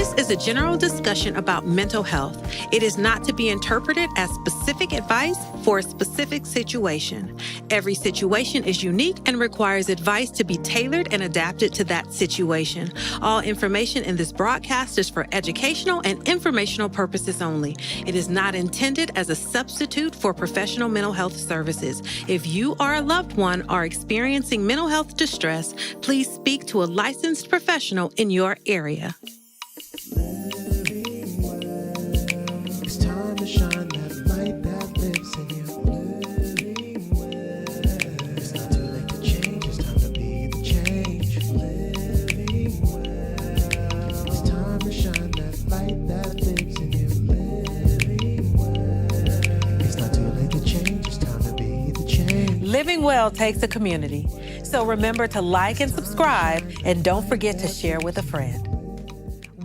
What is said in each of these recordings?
This is a general discussion about mental health. It is not to be interpreted as specific advice for a specific situation. Every situation is unique and requires advice to be tailored and adapted to that situation. All information in this broadcast is for educational and informational purposes only. It is not intended as a substitute for professional mental health services. If you or a loved one are experiencing mental health distress, please speak to a licensed professional in your area. It's time to shine that light that lives in you. Living well. It's not too late to change. It's time to be the change. Living well. It's time to shine that light that lives in you. Living well. It's not too late to change. It's time to be the change. Living well takes a community. So remember to like and subscribe, and don't forget to share with a friend.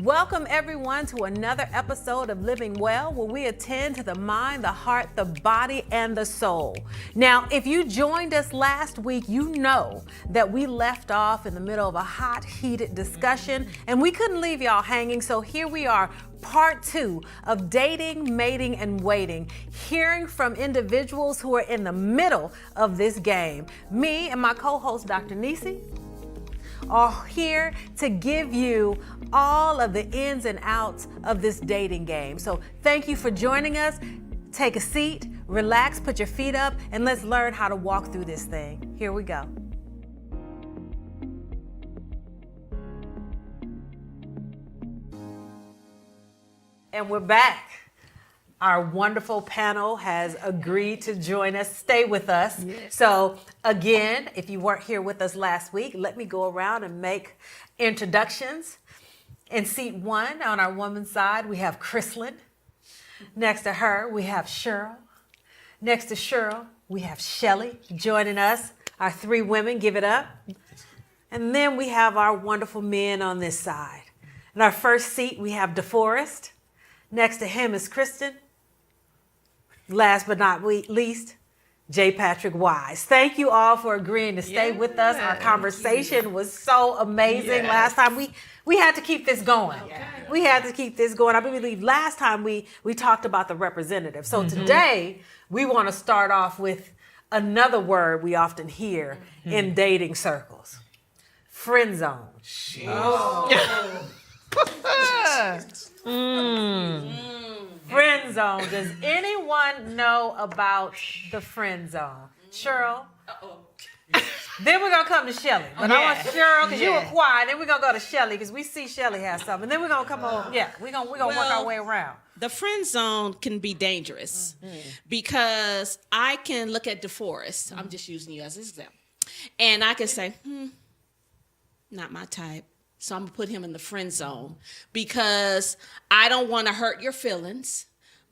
Welcome everyone to another episode of Living Well, where we attend to the mind, the heart, the body, and the soul. Now, if you joined us last week, you know that we left off in the middle of a hot, heated discussion, and we couldn't leave y'all hanging, so here we are, part 2 of dating, mating, and waiting, hearing from individuals who are in the middle of this game. Me and my co-host, Dr. Nisi, are here to give you all of the ins and outs of this dating game. So thank you for joining us. Take a seat, relax, put your feet up, and let's learn how to walk through this thing. Here we go. And we're back. Our wonderful panel has agreed to join us, stay with us. Yes. So again, if you weren't here with us last week, let me go around and make introductions. In seat 1 on our woman's side, we have Chrislyn. Next to her, we have Cheryl. Next to Cheryl, we have Shelly joining us. Our 3 women, give it up. And then we have our wonderful men on this side. In our first seat, we have DeForest. Next to him is Kristen. Last but not least, J. Patrick Wise. Thank you all for agreeing to stay with us. Our conversation was so amazing last time. We had to keep this going. We had to keep this going. I believe last time we talked about the representative. So today we want to start off with another word we often hear in dating circles. Friend zone. Friend zone. Does anyone know about the friend zone? Cheryl? Then we're going to come to Shelly. But I want Cheryl, because you were quiet. Then we're going to go to Shelly, because we see Shelly has something. Then we're going to come on. Yeah, we're going to work our way around. The friend zone can be dangerous because I can look at DeForest. I'm just using you as an example. And I can say, not my type. So I'm going to put him in the friend zone because I don't want to hurt your feelings,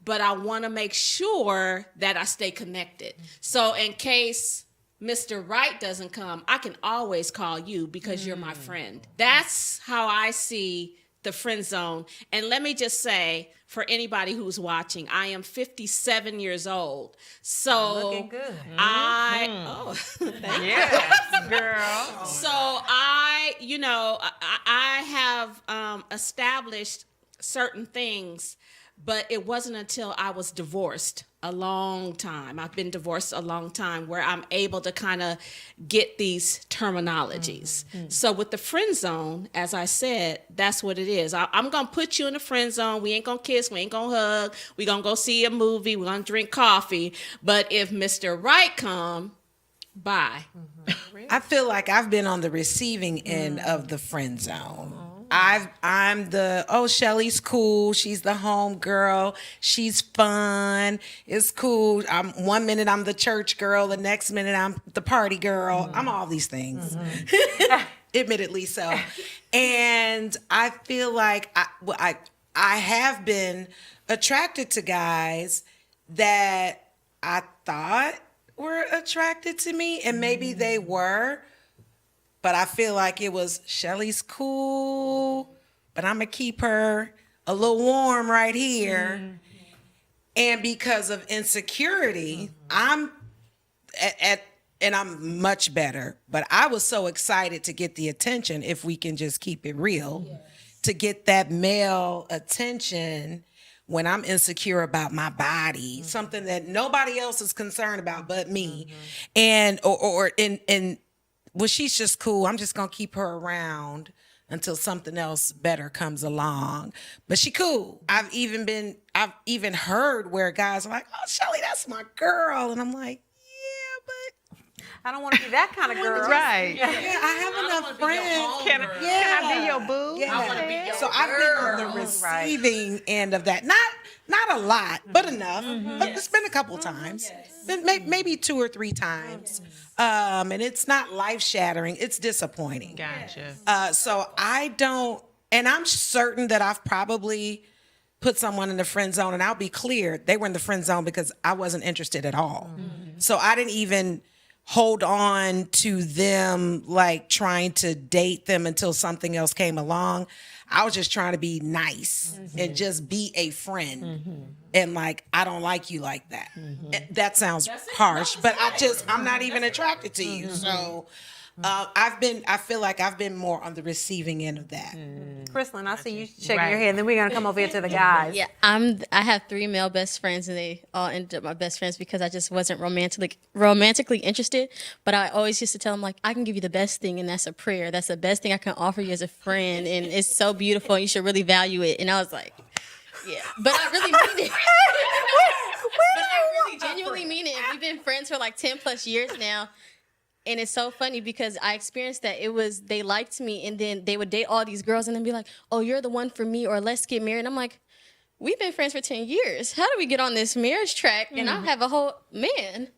but I want to make sure that I stay connected. So in case Mr. Right doesn't come, I can always call you because you're my friend. That's how I see the friend zone. And let me just say, for anybody who's watching, I am 57 years old. So looking good. Thank you, girl. So I have established certain things, but it wasn't until I was divorced a long time. I've been divorced a long time where I'm able to kind of get these terminologies. So with the friend zone, as I said, that's what it is. I'm going to put you in the friend zone. We ain't going to kiss. We ain't going to hug. We're going to go see a movie. We're going to drink coffee. But if Mr. Right come, bye. I feel like I've been on the receiving end of the friend zone. I'm the, Shelly's cool. She's the home girl. She's fun. It's cool. 1 minute I'm the church girl. The next minute I'm the party girl. I'm all these things. Admittedly so. And I feel like I have been attracted to guys that I thought were attracted to me, and maybe they were. But I feel like it was Shelly's cool, but I'm going to keep her a little warm right here. And because of insecurity, I'm and I'm much better. But I was so excited to get the attention, if we can just keep it real. to get that male attention when I'm insecure about my body, something that nobody else is concerned about but me. And well, she's just cool. I'm just gonna keep her around until something else better comes along. But she cool. I've even heard where guys are like, "Oh, Shelly, that's my girl," and I'm like, "Yeah, but I don't want to be that kind of girl. Right. yeah, I have enough friends. Can I be your boo? Yeah. I wanna be your So I've been on the girl. receiving end of that. Not a lot, but enough. But it's been a couple times. Been maybe 2 or 3 times. And it's not life shattering. It's disappointing. Gotcha. So I don't, and I'm certain that I've probably put someone in the friend zone, and I'll be clear, they were in the friend zone because I wasn't interested at all. So I didn't even hold on to them, like trying to date them until something else came along. I was just trying to be nice and just be a friend. And like, I don't like you like that. That sounds harsh, but I'm not even attracted to you. So I feel like I've been more on the receiving end of that. Kristen, I see you shaking your head. Then we're gonna come over here to the guys. Yeah, I have 3 male best friends, and they all ended up my best friends because I just wasn't romantically interested. But I always used to tell them, like, I can give you the best thing, and that's a prayer. That's the best thing I can offer you as a friend, and it's so beautiful, and you should really value it. And I was like, yeah, but I really mean it. But I really genuinely mean it. And we've been friends for like 10 plus years now. And it's so funny because I experienced that they liked me, and then they would date all these girls and then be like, "Oh, you're the one for me," or "Let's get married." And I'm like, we've been friends for 10 years. How do we get on this marriage track? And I have a whole man.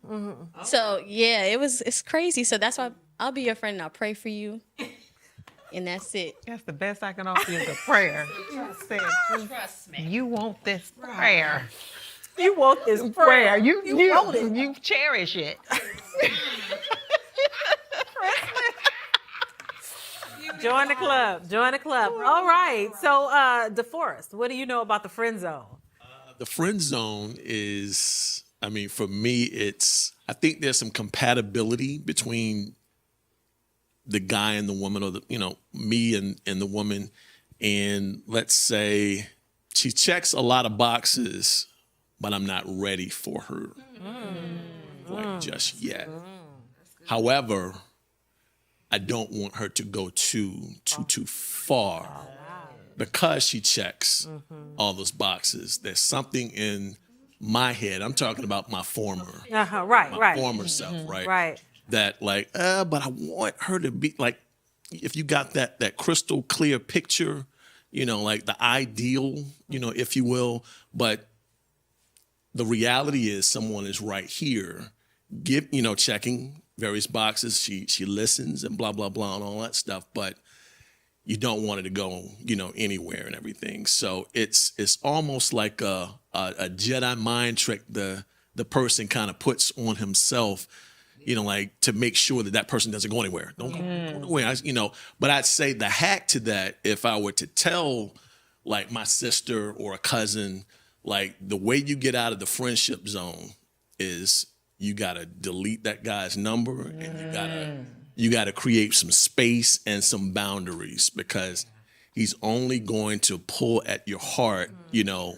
So yeah, it's crazy. So that's why I'll be your friend and I'll pray for you. And that's it. That's the best I can offer you is a prayer. Trust me. You want this prayer. You want this Prayer. You want it. You cherish it. Join the club. Join the club. All right. So, DeForest, what do you know about the friend zone? The friend zone is, I mean, for me, I think there's some compatibility between the guy and the woman, or me and the woman. And let's say she checks a lot of boxes, but I'm not ready for her like just yet. However, I don't want her to go too far because she checks all those boxes. There's something in my head. I'm talking about my former, former self, right? Right. That like, but I want her to be like, if you got that crystal clear picture, like the ideal, if you will, but the reality is someone is right here, checking various boxes. She listens and blah, blah, blah, and all that stuff, but you don't want it to go, anywhere and everything. So it's almost like a Jedi mind trick the person kind of puts on himself, like to make sure that person doesn't go anywhere. Don't go anywhere, But I'd say the hack to that, if I were to tell like my sister or a cousin, like the way you get out of the friendship zone is you gotta delete that guy's number, and you gotta create some space and some boundaries, because he's only going to pull at your heart,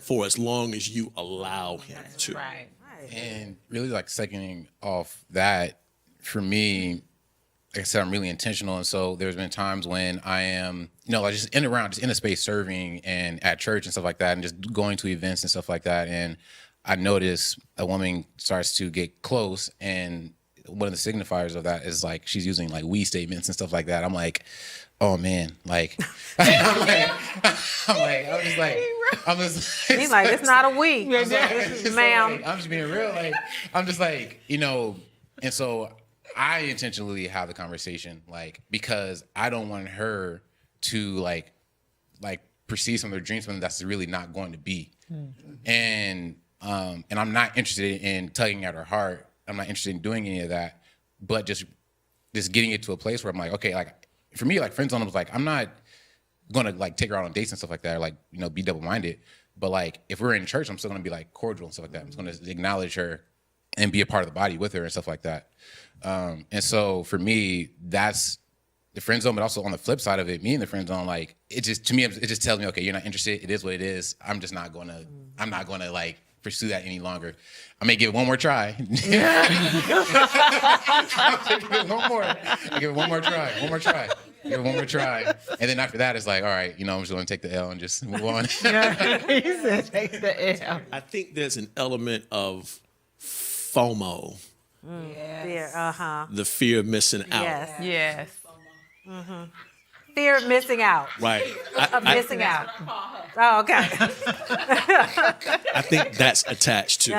for as long as you allow him to. Right. And really, like, seconding off that, for me, like I said, I'm really intentional. And so there's been times when I am, like just in a space serving and at church and stuff like that, and just going to events and stuff like that. And I notice a woman starts to get close, and one of the signifiers of that is like she's using like we statements and stuff like that. I'm like, oh man, like, I'm just like, He's like, it's not a week, ma'am. I'm just being real. Like, I'm just like, and so I intentionally have the conversation, like, because I don't want her to like perceive some of their dreams, something that's really not going to be. And I'm not interested in tugging at her heart. I'm not interested in doing any of that, but just getting it to a place where I'm like, okay, like for me, like friend zone was like, I'm not gonna like take her out on dates and stuff like that, or like, be double-minded. But like if we're in church, I'm still gonna be like cordial and stuff like that. I'm just gonna acknowledge her and be a part of the body with her and stuff like that. And so for me, that's the friend zone, but also on the flip side of it, me and the friend zone, like it just tells me, okay, you're not interested. It is what it is. I'm not gonna like pursue that any longer. I may give it one more try. I'll give it one more. I'll give it one more try. Give it one more try. And then after that, it's like, all right, I'm just gonna take the L and just move on. He said, take the L. I think there's an element of FOMO, Fear. the fear of missing out. Yes. Yes. Fear of missing out. Right. Of missing out. Oh, okay. I think that's attached to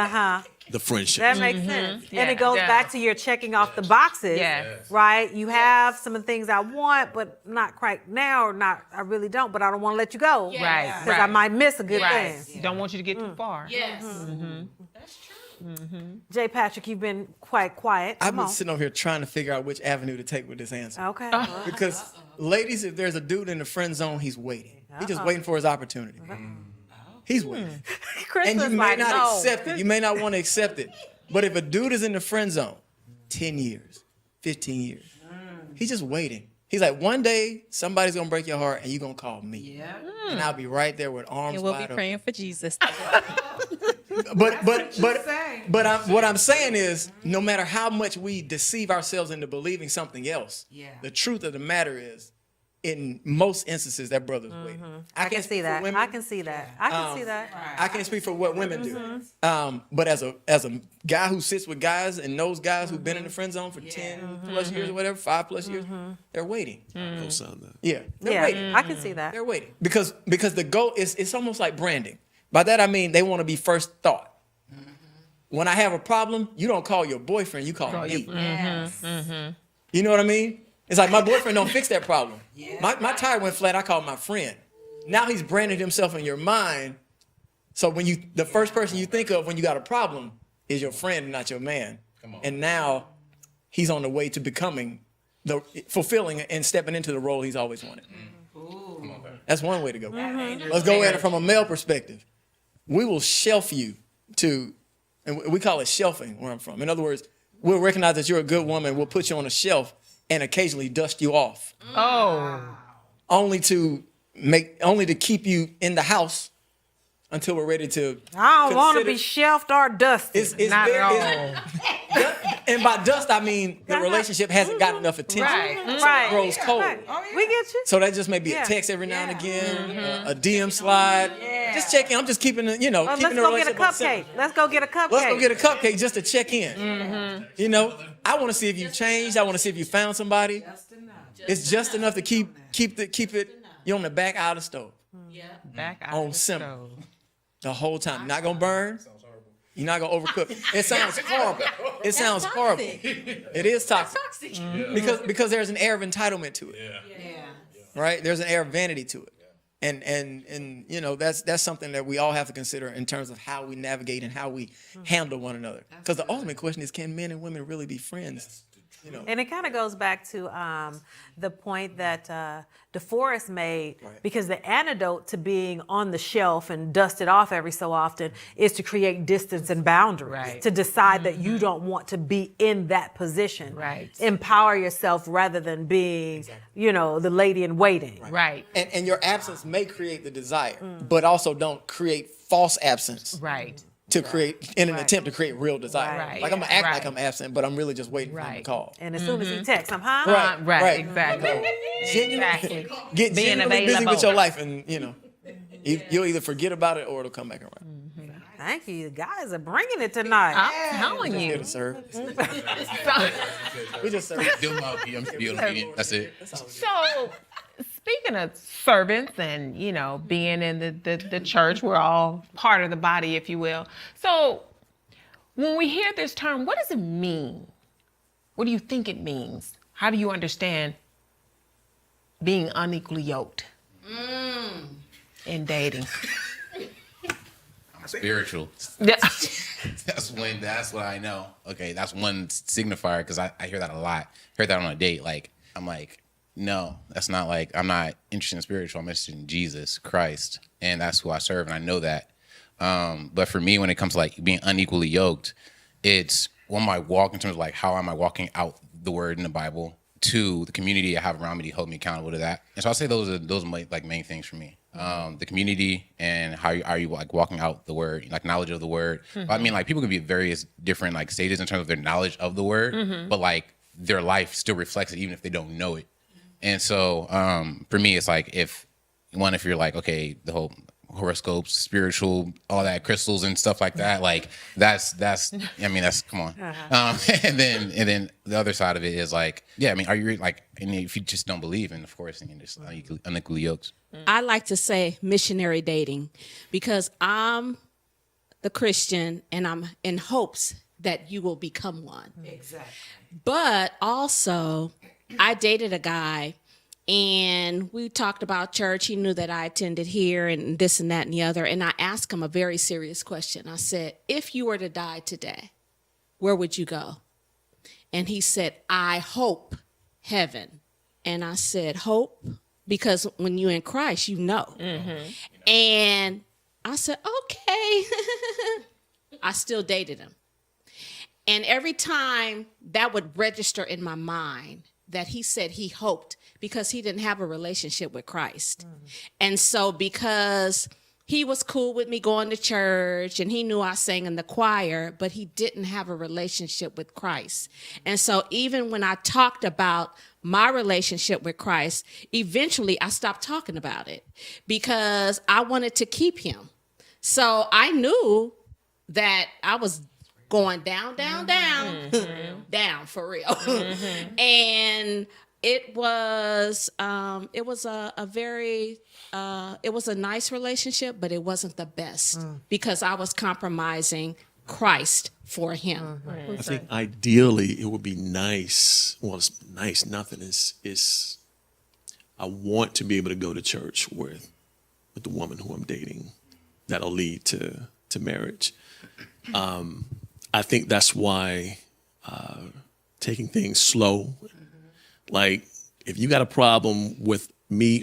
the friendship. That makes sense. Yeah, And it goes yeah. back to your checking off the boxes. Yes. Right? You have some of the things I want, but not quite now, or not, I really don't, but I don't want to let you go. Right. Because I might miss a good thing. Don't want you to get too far. Yes. That's true. J. Patrick, you've been quite quiet. I've Come been on. sitting over here trying to figure out which avenue to take with this answer. Okay. Because, ladies, if there's a dude in the friend zone, he's waiting. He's just waiting for his opportunity. He's waiting. Chris And you was may like, not no. accept it. You may not want to accept it. But if a dude is in the friend zone, 10 years, 15 years, he's just waiting. He's like, one day, somebody's going to break your heart, and you're going to call me. Yeah. And I'll be right there with arms And we'll wide be open. praying for Jesus. What I'm saying is, no matter how much we deceive ourselves into believing something else, the truth of the matter is, in most instances, that brother's waiting. I can can't see speak for that. women. I can see that. I can see that. I can't speak for what women do. But as a guy who sits with guys and knows guys who've been in the friend zone for 10 plus years or whatever, 5+ years, they're waiting. No sound that. Yeah, they're Yeah, waiting. I can see that. They're waiting because the goal is it's almost like branding. By that I mean they want to be first thought. When I have a problem, you don't call your boyfriend, you call me. You know what I mean? It's like my boyfriend don't fix that problem. My tire went flat, I called my friend. Now he's branded himself in your mind. So when the first person you think of when you got a problem is your friend and not your man. And now he's on the way to becoming fulfilling and stepping into the role he's always wanted. That's one way to go. Let's go at it from a male perspective. We will shelf you to, and we call it shelving where I'm from. In other words, we'll recognize that you're a good woman. We'll put you on a shelf and occasionally dust you off. Oh. Only to keep you in the house until we're ready to. I don't want to consider- be shelved or dusted. It's Not very- at all. and by dust, I mean the relationship hasn't gotten enough attention. Right. So it grows cold. Right. We get you. So that just may be Yeah. a text every now and again, a DM slide. Just checking. I'm just keeping the, keeping Let's the go get a relationship on simple. cupcake. Let's go get a cupcake. Let's go get a cupcake just to check in. I want to see if you've changed. I want to see if you found somebody. It's just enough to keep it. You're on the back out of the stove Back out on of the simple stove. the whole time. You're not gonna burn. You're not gonna overcook. It sounds horrible. It sounds horrible. It is toxic. Because there's an air of entitlement to it. Right? There's an air of vanity to it. And that's something that we all have to consider in terms of how we navigate and how we handle one another. Because the ultimate question is, can men and women really be friends? And it kind of goes back to the point that DeForest made, because the antidote to being on the shelf and dusted off every so often is to create distance and boundaries, Right. to decide that you don't want to be in that position. Right. Empower yourself rather than being, the lady in waiting. Right. And your absence may create the desire, but also don't create false absence. Right. To create in an attempt to create real desire. Right. Like I'm gonna act like Right. I'm absent, but I'm really just waiting for him to Right. call. And as soon as he texts, I'm huh? Right. Exactly. Genuinely, Exactly. get Being genuinely busy available. with your life, and you'll either forget about it or it'll come back around. Thank you. You guys are bringing it tonight. I'm telling Here you. to serve. We just serve. That's it. So, speaking of servants and, being in the church, we're all part of the body, if you will. So, when we hear this term, what does it mean? What do you think it means? How do you understand being unequally yoked in dating? Spiritual. Yeah. That's what I know. Okay, that's one signifier because I hear that a lot. Heard that on a date. Like, I'm like, no, that's not like, I'm not interested in spiritual. I'm interested in Jesus Christ. And that's who I serve. And I know that. But for me, when it comes to like being unequally yoked, it's when I walk in terms of like, how am I walking out the word in the Bible? 2, the community I have around me to hold me accountable to that. And so I'll say those are my, like main things for me. The community and how are you like walking out the word, like knowledge of the word. I mean, like people can be at various different like stages in terms of their knowledge of the word, but like their life still reflects it even if they don't know it. And so for me, it's like if you're like, okay, the whole horoscopes, spiritual, all that, crystals and stuff like that, like that's I mean, that's come on. And then the other side of it is like, yeah, I mean, are you like, and if you just don't believe, and of course, then you're just unequally yoked. I like to say missionary dating because I'm the Christian and I'm in hopes that you will become one. Exactly. But also, I dated a guy and we talked about church. He knew that I attended here and this and that and the other. And I asked him a very serious question. I said, if you were to die today, where would you go? And he said, I hope heaven. And I said, hope? Because when you're in Christ, you know. And I said, okay. I still dated him. And every time that would register in my mind that he said he hoped because he didn't have a relationship with Christ. And so because he was cool with me going to church and he knew I sang in the choir, but he didn't have a relationship with Christ. And so even when I talked about my relationship with Christ, eventually I stopped talking about it because I wanted to keep him. So I knew that I was going down, down for real. And it was a very it was a nice relationship, but it wasn't the best because I was compromising Christ for him. I think ideally it would be nice. Well, it's nice. Nothing is. I want to be able to go to church with the woman who I'm dating. That'll lead to marriage. I think that's why taking things slow. Like if you got a problem with me,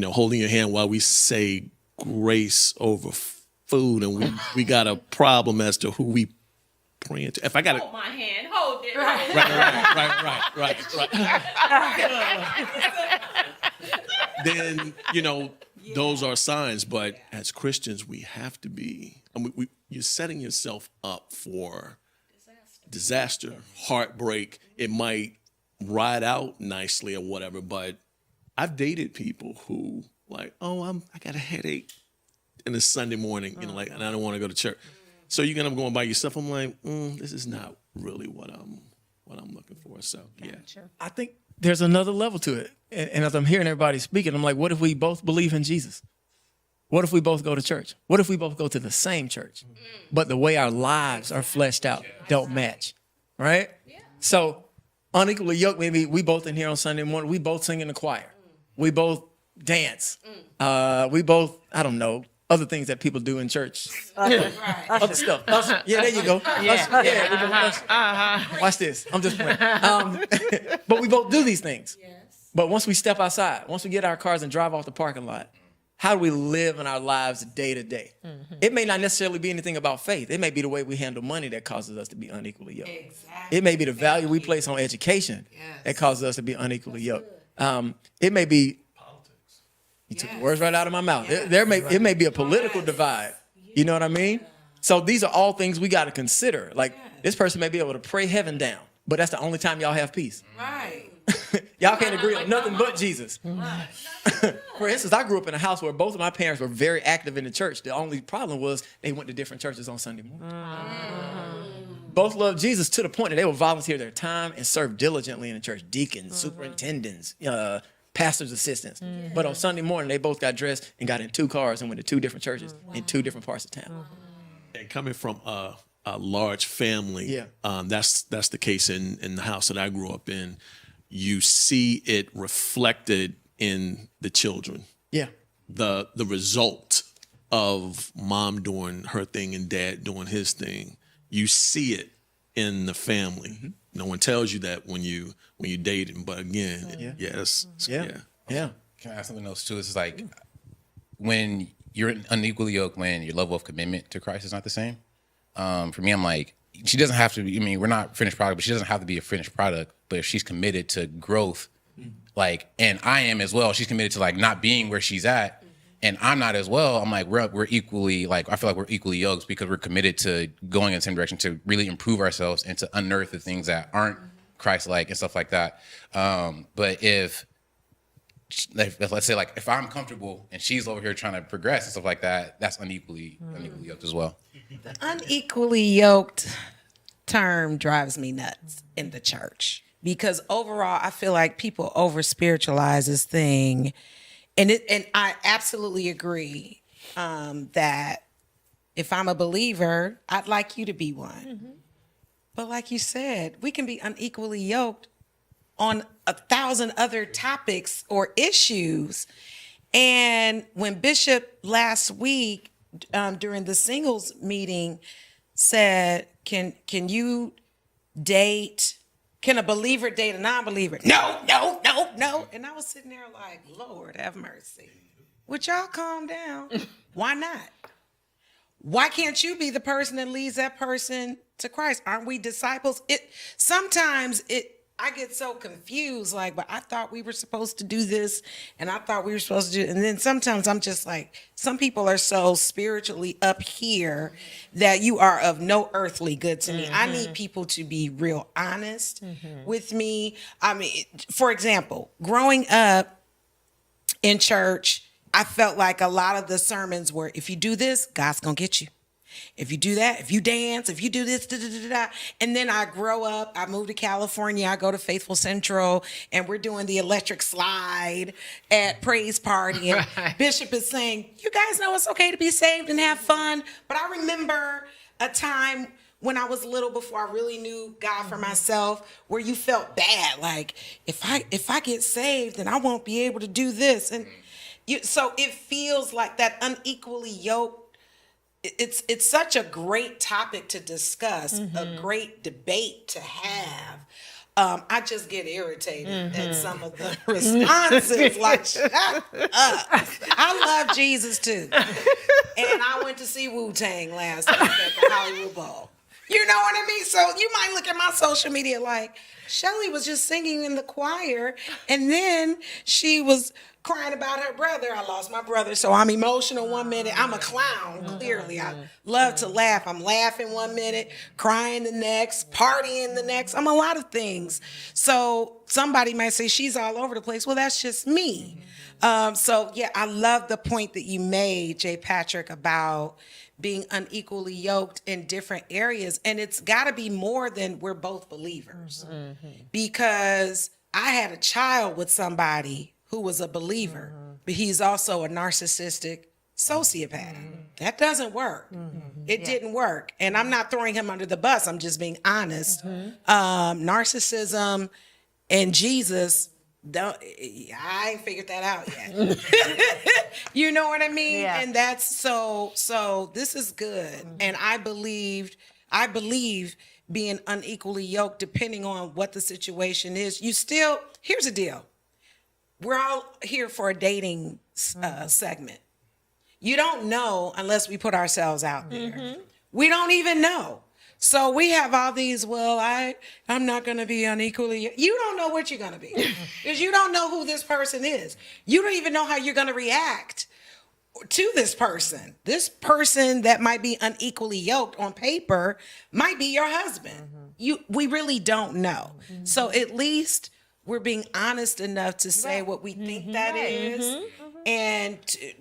holding your hand while we say grace over food, and we got a problem as to who we praying to. If I got Hold my hand, hold it. right. Then those are signs. But as Christians, we have to be. You're setting yourself up for disaster, heartbreak. It might ride out nicely or whatever, but I've dated people who like, I got a headache in a Sunday morning, and I don't want to go to church. So you end up going by yourself. I'm like, this is not really what I'm looking for. So yeah, I think there's another level to it. And as I'm hearing everybody speaking, I'm like, what if we both believe in Jesus? What if we both go to church? What if we both go to the same church, but the way our lives are fleshed out don't match, right? So unequally yoked, maybe we both in here on Sunday morning, we both sing in the choir. We both dance. We both, I don't know, other things that people do in church. Other stuff. Yeah, there you go. Watch this. I'm just playing. But we both do these things. But once we step outside, once we get our cars and drive off the parking lot, how do we live in our lives day to day? It may not necessarily be anything about faith. It may be the way we handle money that causes us to be unequally yoked. Exactly. It may be the value we place on education that causes us to be unequally yoked. It may be politics. You took the words right out of my mouth. It may be a political divide. You know what I mean? So these are all things we got to consider. Like this person may be able to pray heaven down, but that's the only time y'all have peace. Right. Y'all can't agree on nothing but Jesus. For instance, I grew up in a house where both of my parents were very active in the church. The only problem was they went to different churches on Sunday morning. Both loved Jesus to the point that they would volunteer their time and serve diligently in the church. Deacons, superintendents, pastor's assistants. But on Sunday morning, they both got dressed and got in 2 cars and went to 2 different churches in 2 different parts of town. And coming from a large family, that's the case in the house that I grew up in. You see it reflected in the children. Yeah. The result of mom doing her thing and dad doing his thing. You see it in the family. No one tells you that when you dating, but again, Can I add something else too? It's like when you're unequally yoked, when your level of commitment to Christ is not the same. For me, I'm like, she doesn't have to be, I mean, we're not finished product, but she doesn't have to be a finished product. But if she's committed to growth, like, and I am as well, she's committed to like not being where she's at, and I'm not as well. I'm like, we're equally, like, I feel like we're equally yoked because we're committed to going in the same direction to really improve ourselves and to unearth the things that aren't Christ-like and stuff like that. But if let's say, like, if I'm comfortable and she's over here trying to progress and stuff like that, that's unequally yoked as well. The unequally yoked term drives me nuts in the church because overall I feel like people over spiritualize this thing, and I absolutely agree that if I'm a believer, I'd like you to be one. But like you said, we can be unequally yoked on 1,000 other topics or issues. And when Bishop last week during the singles meeting said, can you date, can a believer date a non-believer? No. And I was sitting there like, Lord have mercy. Would y'all calm down? Why not? Why can't you be the person that leads that person to Christ? Aren't we disciples? I get so confused, like, but I thought we were supposed to do this, and I thought we were supposed to do, and then sometimes I'm just like, some people are so spiritually up here that you are of no earthly good to me. I need people to be real honest with me. I mean, for example, growing up in church, I felt like a lot of the sermons were, if you do this, God's gonna get you. If you do that, if you dance, if you do this, da, da, da, da. And then I grow up, I move to California, I go to Faithful Central, and we're doing the electric slide at Praise Party. And Bishop is saying, you guys know it's okay to be saved and have fun. But I remember a time when I was little, before I really knew God for myself, where you felt bad. Like, if I get saved, then I won't be able to do this. And so it feels like that unequally yoked. It's such a great topic to discuss, a great debate to have. I just get irritated at some of the responses, like, shut up. I love Jesus too. And I went to see Wu-Tang last week at the Hollywood Bowl. You know what I mean? So you might look at my social media like, Shelly was just singing in the choir, and then she was crying about her brother. I lost my brother, so I'm emotional one minute. I'm a clown, clearly. I love to laugh. I'm laughing one minute, crying the next, partying the next. I'm a lot of things. So somebody might say she's all over the place. Well, that's just me. So yeah, I love the point that you made, J. Patrick, about being unequally yoked in different areas. And it's got to be more than we're both believers. Because I had a child with somebody who was a believer, but he's also a narcissistic sociopath. That doesn't work. It didn't work. And I'm not throwing him under the bus. I'm just being honest. Narcissism and Jesus, I ain't figured that out yet. You know what I mean? Yeah. And that's so this is good. And I believe being unequally yoked, depending on what the situation is, here's the deal. We're all here for a dating segment. You don't know unless we put ourselves out there. We don't even know. So we have all these, I'm not going to be unequally. You don't know what you're going to be because you don't know who this person is. You don't even know how you're going to react to this person. This person that might be unequally yoked on paper might be your husband. We really don't know. So at least we're being honest enough to say what we think that is, and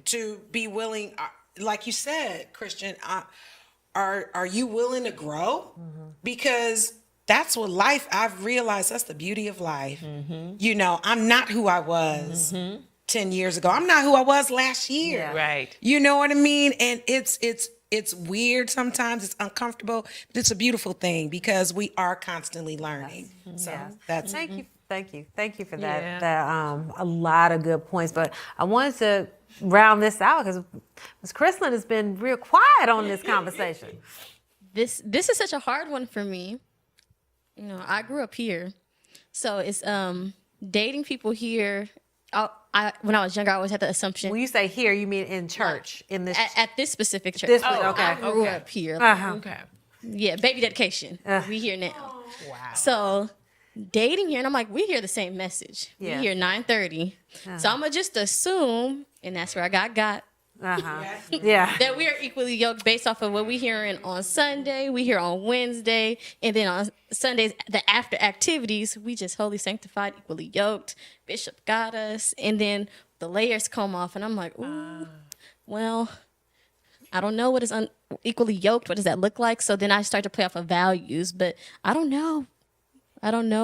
to be willing, like you said, Christian, are you willing to grow? Because that's what life, I've realized that's the beauty of life. You know, I'm not who I was 10 years ago. I'm not who I was last year. Yeah. Right. You know what I mean? And it's weird sometimes, it's uncomfortable, but it's a beautiful thing because we are constantly learning. So that's Thank you for that. Yeah. That a lot of good points. But I wanted to round this out because Ms. Chrislyn has been real quiet on this conversation. This is such a hard one for me. You know, I grew up here, so it's dating people here. When I was younger, I always had the assumption. When you say here, you mean in church, in this At this specific church. This one, okay. I grew up here. Okay. Yeah, baby dedication. We here now. Wow. So dating here, and I'm like, we hear the same message. Yeah. We hear 9:30. So I'm gonna just assume, and that's where I got. Yeah. That we are equally yoked based off of what we hearing on Sunday, we hear on Wednesday, and then on Sundays, the after activities, we just holy sanctified, equally yoked. Bishop got us, and then the layers come off, and I'm like, ooh, well, I don't know what is equally yoked. What does that look like? So then I start to play off of values, but I don't know.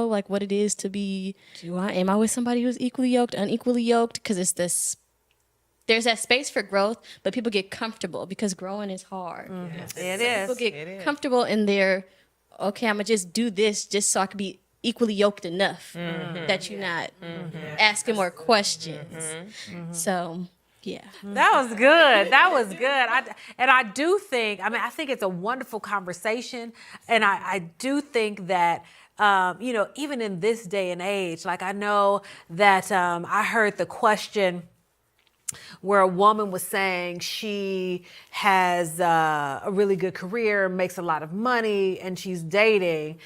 Like what it is to be. Am I with somebody who's equally yoked, unequally yoked? Because it's this. There's that space for growth, but people get comfortable because growing is hard. It is. People get comfortable in their, okay, I'm going to just do this just so I can be equally yoked enough that you're not asking more questions. So, yeah. That was good. That was good. I do think, I think it's a wonderful conversation. And I do think that, even in this day and age, like I know that I heard the question where a woman was saying she has a really good career, makes a lot of money, and she's dating,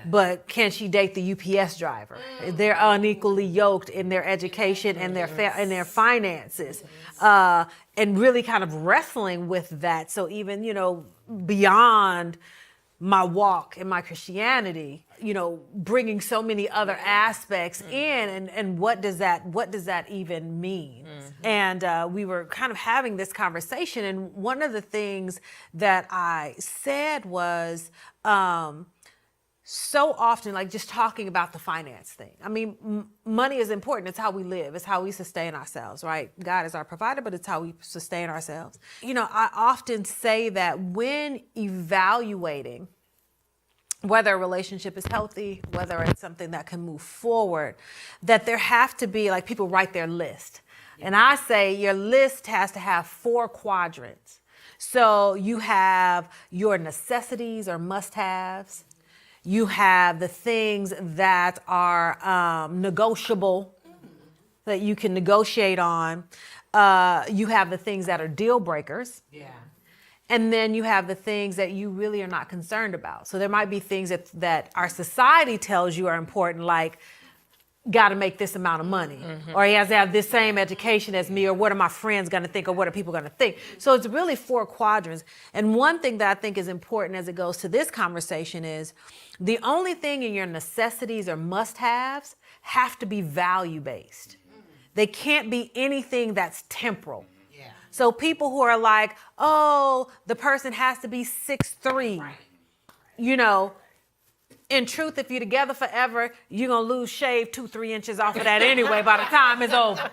but can she date the UPS driver? They're unequally yoked in their education and their finances, and really kind of wrestling with that. So even, beyond my walk in my Christianity, bringing so many other aspects in, and what does that even mean? And we were kind of having this conversation, and one of the things that I said was, so often, like just talking about the finance thing. I mean, money is important. It's how we live. It's how we sustain ourselves, right? God is our provider, but it's how we sustain ourselves. I often say that when evaluating whether a relationship is healthy, whether it's something that can move forward, that there have to be, like, people write their list. And I say your list has to have 4 quadrants. So you have your necessities or must-haves. You have the things that are negotiable, that you can negotiate on. You have the things that are deal breakers. Yeah. And then you have the things that you really are not concerned about. So there might be things that our society tells you are important, like, got to make this amount of money, or he has to have this same education as me, or what are my friends going to think, or what are people going to think? So it's really 4 quadrants. And one thing that I think is important as it goes to this conversation is the only thing in your necessities or must-haves have to be value-based. They can't be anything that's temporal. So people who are like, oh, the person has to be 6'3", in truth, if you're together forever, you're going to lose shave 2-3 inches off of that anyway by the time it's over.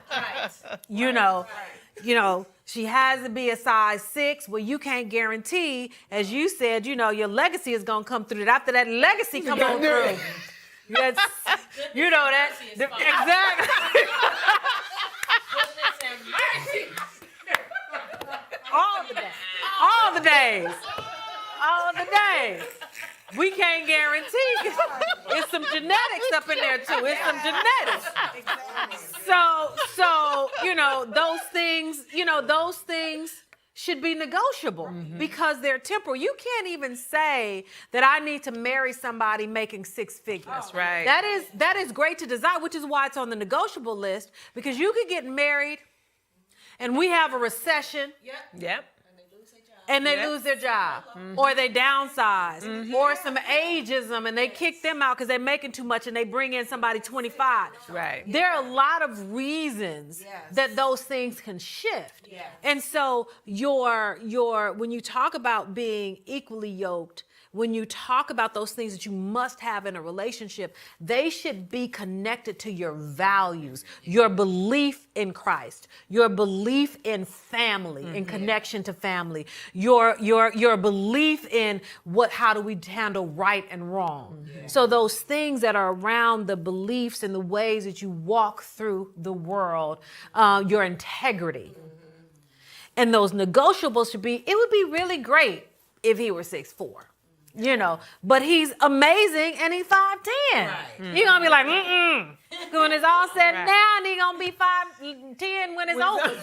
She has to be a size 6. Well, you can't guarantee, as you said, your legacy is going to come through. After that legacy come on through. Exactly. All the days. We can't guarantee. It's some genetics up in there too. It's some genetics. So those things should be negotiable because they're temporal. You can't even say that I need to marry somebody making 6 figures. That's right. That is great to desire, which is why it's on the negotiable list, because you could get married and we have a recession. Yep. And they lose their job, or they downsize, or some ageism, and they kick them out because they're making too much, and they bring in somebody 25. Right. There are a lot of reasons that those things can shift. Yeah. And so when you talk about being equally yoked, when you talk about those things that you must have in a relationship, they should be connected to your values, your belief in Christ, your belief in family, in connection to family, your belief in how do we handle right and wrong. Yeah. So those things that are around the beliefs and the ways that you walk through the world, your integrity. And those negotiables should be, it would be really great if he were 6'4". But he's amazing and he's 5'10". Right. You're going to be like, When it's all said and done, he's going to be 5'10" when it's over.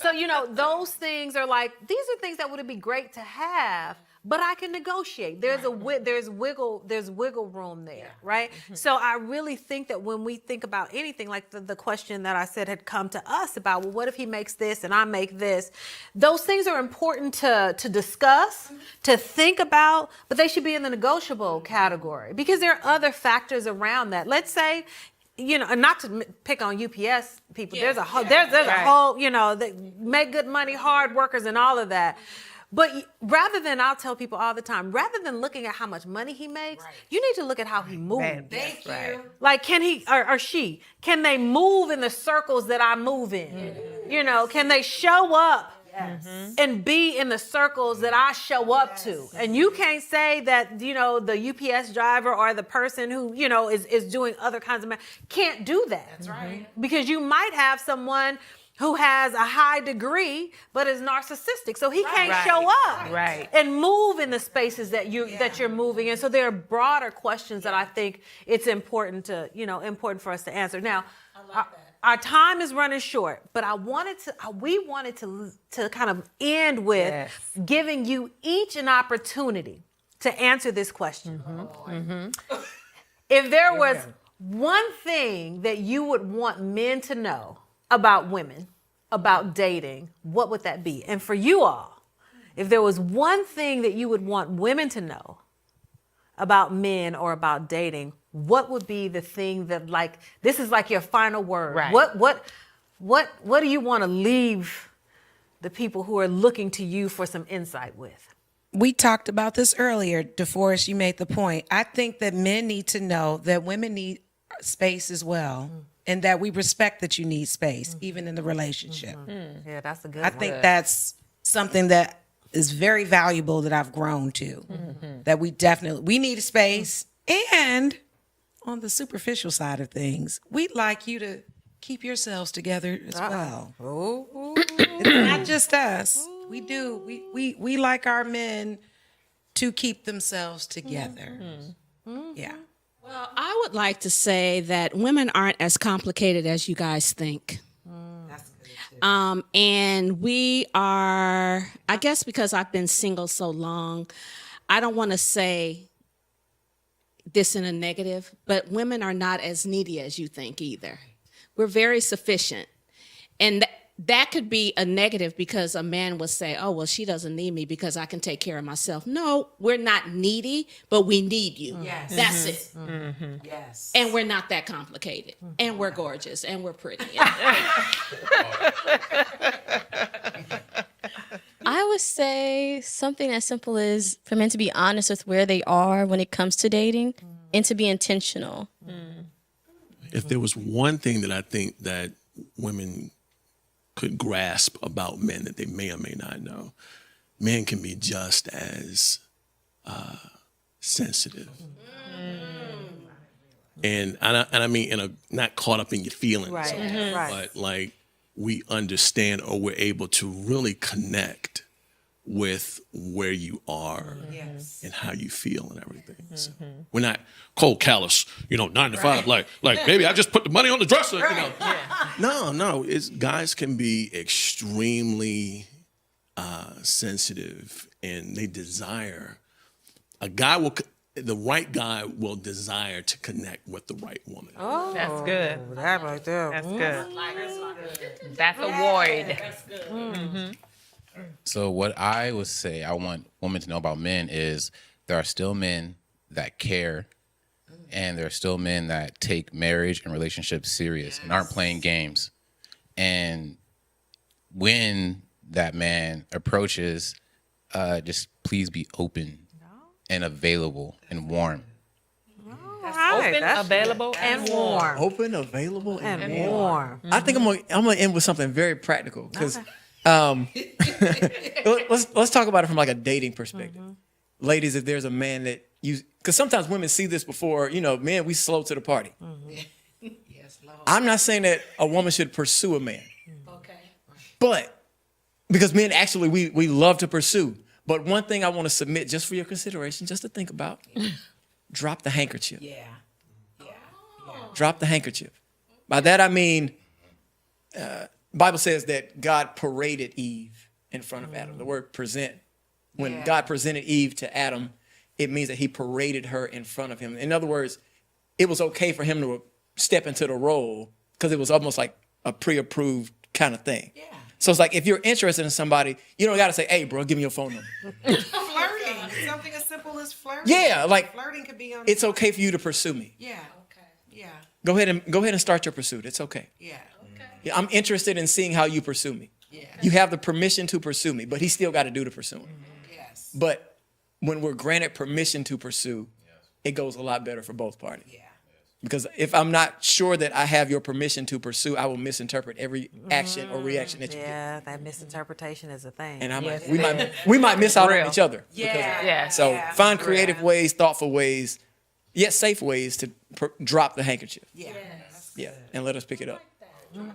So, those things are like, these are things that would be great to have, but I can negotiate. There's wiggle room there, right? So I really think that when we think about anything, like the question that I said had come to us about, well, what if he makes this and I make this? Those things are important to discuss, to think about, but they should be in the negotiable category because there are other factors around that. Let's say, and not to pick on UPS people. There's a whole, they make good money, hard workers, and all of that. But rather than, I'll tell people all the time, rather than looking at how much money he makes, you need to look at how he moves. Thank you. Like, can he or she, can they move in the circles that I move in? Can they show up and be in the circles that I show up to? And you can't say that, the UPS driver or the person who, is doing other kinds of can't do that. That's right. Because you might have someone who has a high degree but is narcissistic, so he can't show up and move in the spaces that you're moving in. So there are broader questions that I think it's important for us to answer. Now, our time is running short, but we wanted to kind of end with giving you each an opportunity to answer this question. If there was one thing that you would want men to know about women, about dating, what would that be? And for you all, if there was one thing that you would want women to know about men or about dating, what would be the thing that, like, this is like your final word? Right. What do you want to leave the people who are looking to you for some insight with? We talked about this earlier. DeForest, you made the point. I think that men need to know that women need space as well. And that we respect that you need space, even in the relationship. Yeah, that's a good I one. think that's something that is very valuable that I've grown to. That we need a space. And on the superficial side of things, we'd like you to keep yourselves together as well. It's not just us. We do. We like our men to keep themselves together. Yeah. Well, I would like to say that women aren't as complicated as you guys think. That's good too. And we are, I guess because I've been single so long, I don't want to say this in a negative, but women are not as needy as you think either. We're very sufficient. And that could be a negative because a man would say, oh, well, she doesn't need me because I can take care of myself. No, we're not needy, but we need you. Yes. That's it. Yes. And we're not that complicated. And we're gorgeous. And we're pretty. I would say something as simple as for men to be honest with where they are when it comes to dating and to be intentional. If there was one thing that I think that women could grasp about men that they may or may not know, men can be just as sensitive. And I mean, not caught up in your feelings, but like we understand or we're able to really connect with where you are and how you feel and everything. So we're not cold, callous, 9 to 5, like baby, I just put the money on the dresser. No, guys can be extremely sensitive, and they desire. The right guy will desire to connect with the right woman. Oh, that's good. That right there. That's good. That's a void. So what I would say I want women to know about men is there are still men that care, and there are still men that take marriage and relationships serious and aren't playing games. And when that man approaches, just please be open and available and warm. Open, available, and warm. Open, available, and warm. I think I'm gonna end with something very practical because let's talk about it from like a dating perspective. Ladies, if there's a man that because sometimes women see this before, men, we slow to the party. Yes, Lord. I'm not saying that a woman should pursue a man. Okay. But because men actually, we love to pursue. But one thing I want to submit just for your consideration, just to think about, drop the handkerchief. Yeah. Drop the handkerchief. By that, I mean, Bible says that God paraded Eve in front of Adam. The word present. When God presented Eve to Adam, it means that he paraded her in front of him. In other words, it was okay for him to step into the role because it was almost like a pre-approved kind of thing. Yeah. So it's like if you're interested in somebody, you don't got to say, "Hey, bro, give me your phone number." Flirting, something as simple as flirting. Yeah, like flirting could be on. It's okay for you to pursue me. Yeah. Okay. Yeah. Go ahead and start your pursuit. It's okay. Yeah. Okay. Yeah, I'm interested in seeing how you pursue me. Yeah. You have the permission to pursue me, but he still got to do the pursuing. Yes. But when we're granted permission to pursue, it goes a lot better for both parties. Yeah. Because if I'm not sure that I have your permission to pursue, I will misinterpret every action or reaction that you do. Yeah, that misinterpretation is a thing. And we might miss out on each other. Yeah. So find creative ways, thoughtful ways, yet safe ways to drop the handkerchief. Yeah. Yeah, and let us pick it up.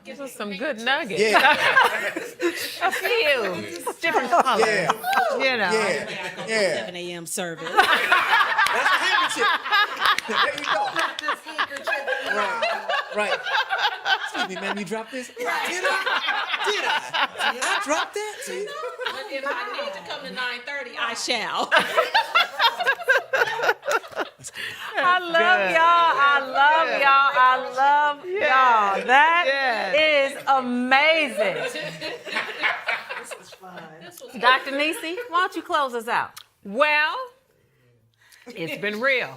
Gives us some good nuggets. Yeah, A few different colors. yeah, You know. yeah. 7 a.m. service. That's the handkerchief. There you go. Right. Excuse me, ma'am, you dropped this? Did I drop that? See? But if I need to come to 9:30, I shall. I love y'all. That is amazing. This is fun. Dr. Nisi, why don't you close us out? Well, it's been real.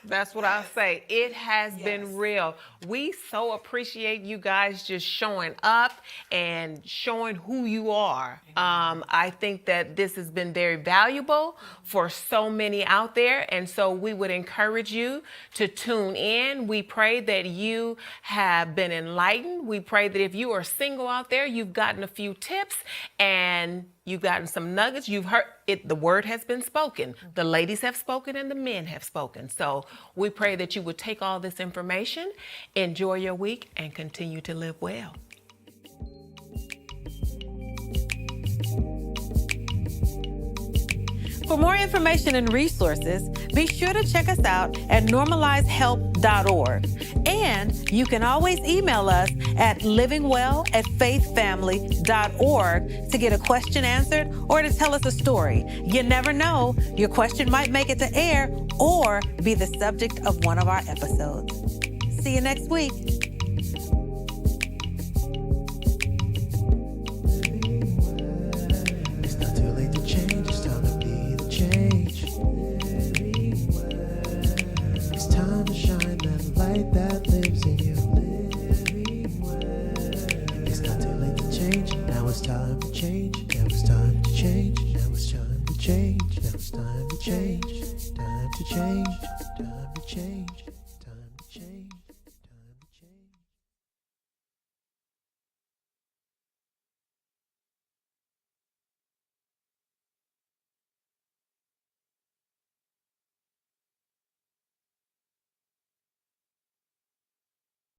That's what I'll say. It has been real. We so appreciate you guys just showing up and showing who you are. I think that this has been very valuable for so many out there. And so we would encourage you to tune in. We pray that you have been enlightened. We pray that if you are single out there, you've gotten a few tips and you've gotten some nuggets. You've heard it. The word has been spoken. The ladies have spoken and the men have spoken. So we pray that you would take all this information, enjoy your week, and continue to live well. For more information and resources, be sure to check us out at normalizehelp.org. And you can always email us at livingwell@faithfamily.org to get a question answered or to tell us a story. You never know, your question might make it to air or be the subject of one of our episodes. See you next week. It's not too late to change, it's time to be the change. It's time to shine that light that lives in you. It's not too late to change, now it's time to change. Now it's time to change, now it's time to change. Now it's time to change, time to change, time to change.